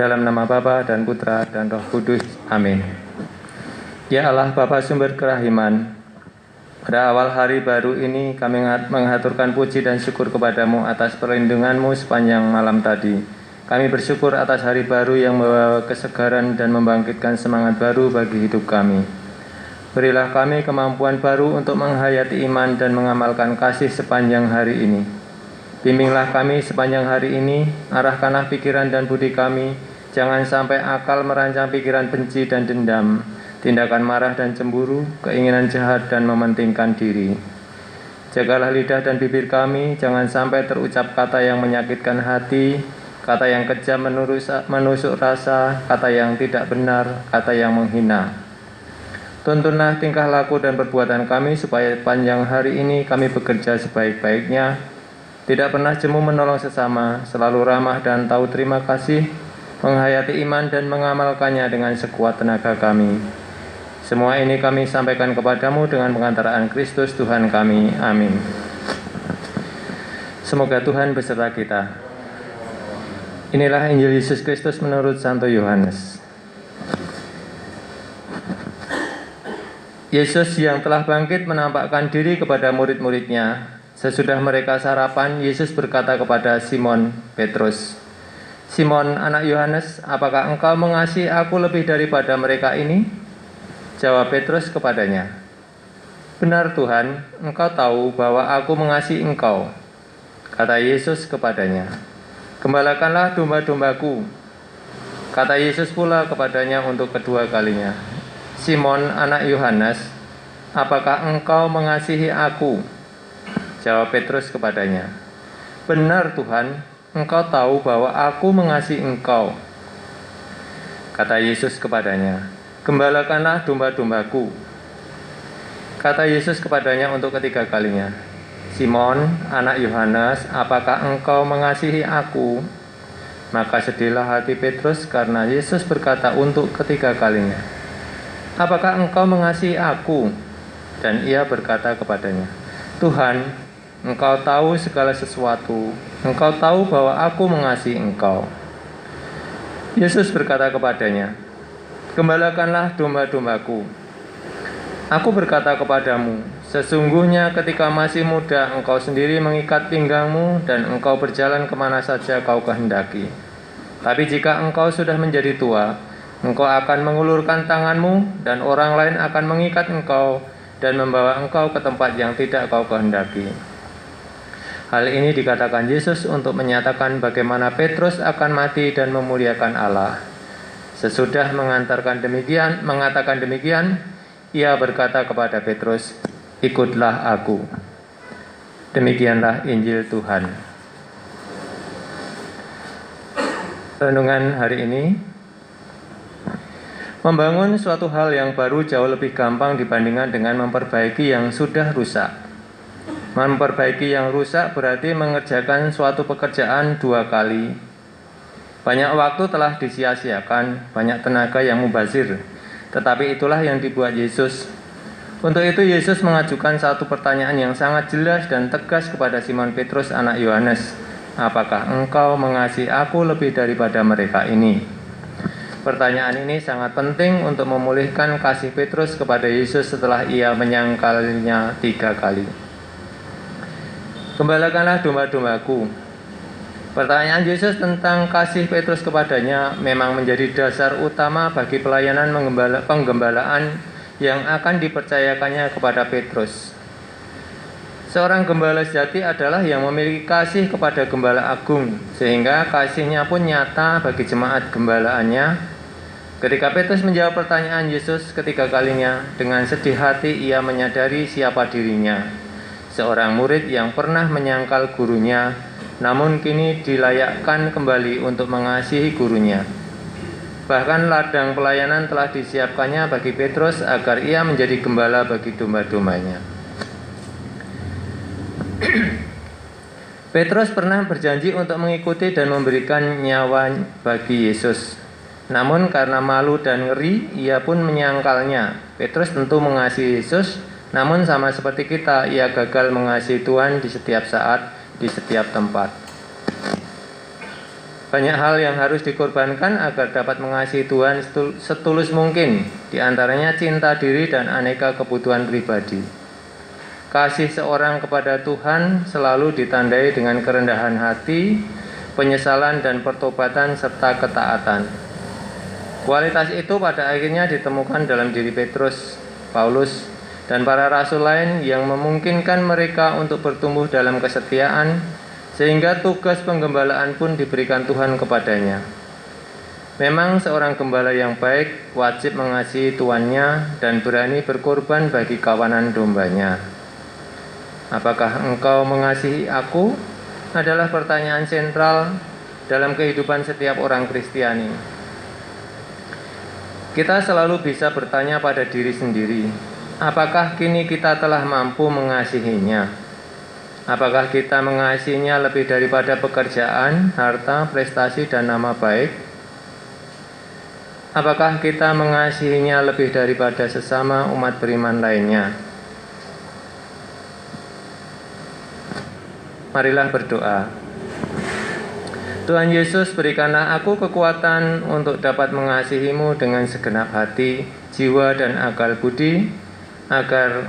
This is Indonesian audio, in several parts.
Dalam nama Bapa dan Putra dan Roh Kudus. Amin. Ya Allah Bapa sumber kerahiman, pada awal hari baru ini kami menghaturkan puji dan syukur kepadamu atas perlindunganmu sepanjang malam tadi. Kami bersyukur atas hari baru yang membawa kesegaran dan membangkitkan semangat baru bagi hidup kami. Berilah kami kemampuan baru untuk menghayati iman dan mengamalkan kasih sepanjang hari ini. Bimbinglah kami sepanjang hari ini, arahkanlah pikiran dan budi kami, jangan sampai akal merancang pikiran benci dan dendam, tindakan marah dan cemburu, keinginan jahat dan mementingkan diri. Jagalah lidah dan bibir kami, jangan sampai terucap kata yang menyakitkan hati, kata yang kejam menusuk rasa, kata yang tidak benar, kata yang menghina. Tuntunlah tingkah laku dan perbuatan kami supaya panjang hari ini kami bekerja sebaik-baiknya, tidak pernah jemu menolong sesama, selalu ramah dan tahu terima kasih, menghayati iman dan mengamalkannya dengan sekuat tenaga kami. Semua ini kami sampaikan kepadamu dengan pengantaraan Kristus Tuhan kami. Amin. Semoga Tuhan beserta kita. Inilah Injil Yesus Kristus menurut Santo Yohanes. Yesus yang telah bangkit menampakkan diri kepada murid-muridnya. Sesudah mereka sarapan, Yesus berkata kepada Simon Petrus, "Simon, anak Yohanes, apakah engkau mengasihi aku lebih daripada mereka ini?" Jawab Petrus kepadanya, "Benar Tuhan, engkau tahu bahwa aku mengasihi engkau." Kata Yesus kepadanya, "Gembalakanlah domba-dombaku." Kata Yesus pula kepadanya untuk kedua kalinya, "Simon, anak Yohanes, apakah engkau mengasihi aku?" Jawab Petrus kepadanya, "Benar Tuhan, engkau tahu bahwa aku mengasihi engkau." Kata Yesus kepadanya, "Gembalakanlah domba-dombaku." Kata Yesus kepadanya untuk ketiga kalinya, "Simon, anak Yohanes, apakah engkau mengasihi aku?" Maka sedihlah hati Petrus karena Yesus berkata untuk ketiga kalinya, "Apakah engkau mengasihi aku?" Dan ia berkata kepadanya, "Tuhan, engkau tahu segala sesuatu, engkau tahu bahwa aku mengasihi engkau." Yesus berkata kepadanya, "Gembalakanlah domba-dombaku. Aku berkata kepadamu, sesungguhnya ketika masih muda engkau sendiri mengikat pinggangmu dan engkau berjalan kemana saja kau kehendaki. Tapi jika engkau sudah menjadi tua, engkau akan mengulurkan tanganmu dan orang lain akan mengikat engkau dan membawa engkau ke tempat yang tidak kau kehendaki." Hal ini dikatakan Yesus untuk menyatakan bagaimana Petrus akan mati dan memuliakan Allah. Sesudah mengatakan demikian, ia berkata kepada Petrus, "Ikutlah aku." Demikianlah Injil Tuhan. Renungan hari ini, membangun suatu hal yang baru jauh lebih gampang dibandingkan dengan memperbaiki yang sudah rusak. Memperbaiki yang rusak berarti mengerjakan suatu pekerjaan dua kali. Banyak waktu telah disia-siakan, banyak tenaga yang mubazir. Tetapi itulah yang dibuat Yesus. Untuk itu Yesus mengajukan satu pertanyaan yang sangat jelas dan tegas kepada Simon Petrus anak Yohanes. "Apakah engkau mengasihi aku lebih daripada mereka ini?" Pertanyaan ini sangat penting untuk memulihkan kasih Petrus kepada Yesus setelah ia menyangkalnya 3 kali. "Gembalakanlah domba-dombaku." Pertanyaan Yesus tentang kasih Petrus kepadanya memang menjadi dasar utama bagi pelayanan penggembalaan yang akan dipercayakannya kepada Petrus. Seorang gembala sejati adalah yang memiliki kasih kepada gembala agung, sehingga kasihnya pun nyata bagi jemaat gembalaannya. Ketika Petrus menjawab pertanyaan Yesus ketiga kalinya, dengan sedih hati ia menyadari siapa dirinya. Seorang murid yang pernah menyangkal gurunya, namun kini dilayakkan kembali untuk mengasihi gurunya. Bahkan ladang pelayanan telah disiapkannya bagi Petrus agar ia menjadi gembala bagi domba-dombanya. Petrus pernah berjanji untuk mengikuti dan memberikan nyawa bagi Yesus. Namun karena malu dan ngeri, ia pun menyangkalnya. Petrus tentu mengasihi Yesus, namun sama seperti kita, ia gagal mengasihi Tuhan di setiap saat, di setiap tempat. Banyak hal yang harus dikorbankan agar dapat mengasihi Tuhan setulus mungkin, di antaranya cinta diri dan aneka kebutuhan pribadi. Kasih seorang kepada Tuhan selalu ditandai dengan kerendahan hati, penyesalan dan pertobatan serta ketaatan. Kualitas itu pada akhirnya ditemukan dalam diri Petrus, Paulus, dan para rasul lain yang memungkinkan mereka untuk bertumbuh dalam kesetiaan, sehingga tugas penggembalaan pun diberikan Tuhan kepadanya. Memang seorang gembala yang baik wajib mengasihi tuannya dan berani berkorban bagi kawanan dombanya. Apakah engkau mengasihi aku? Adalah pertanyaan sentral dalam kehidupan setiap orang Kristiani. Kita selalu bisa bertanya pada diri sendiri, apakah kini kita telah mampu mengasihinya? Apakah kita mengasihinya lebih daripada pekerjaan, harta, prestasi, dan nama baik? Apakah kita mengasihinya lebih daripada sesama umat beriman lainnya? Marilah berdoa. Tuhan Yesus, berikanlah aku kekuatan untuk dapat mengasihi-Mu dengan segenap hati, jiwa, dan akal budi, agar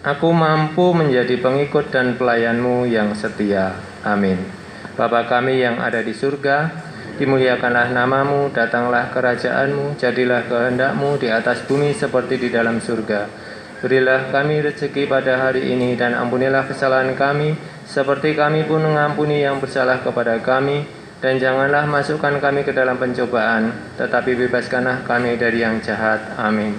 aku mampu menjadi pengikut dan pelayan-Mu yang setia. Amin. Bapa kami yang ada di surga, dimuliakanlah nama-Mu, datanglah kerajaan-Mu, jadilah kehendak-Mu di atas bumi seperti di dalam surga. Berilah kami rezeki pada hari ini, dan ampunilah kesalahan kami, seperti kami pun mengampuni yang bersalah kepada kami. Dan janganlah masukkan kami ke dalam pencobaan, tetapi bebaskanlah kami dari yang jahat. Amin.